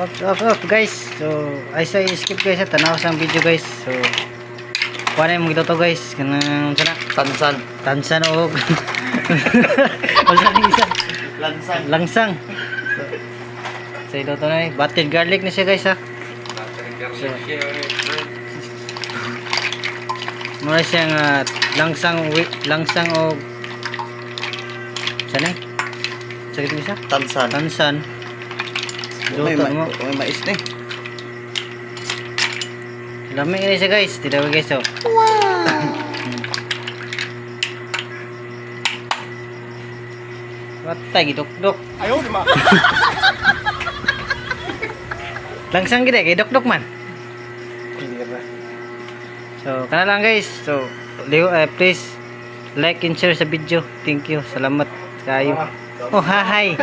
Up guys. So ay say skip guys at tanaw sang video guys. So kuha na yung magluto guys. Kanang sana tansan o wala nang isa. Langsang. So iluto na buttered garlic na siya guys ha. So, mura siyang langsang o sana sakit mo siya? Tansan. Luto mo. May mais na eh. Lamig na siya guys. Tidak guys oh. Watay gidok-dok. Ayaw di ma. Langsang gid kay dok-dok man. So, kana lang guys. So, please like and share sa video. Thank you. Salamat kayo. Oh, hi.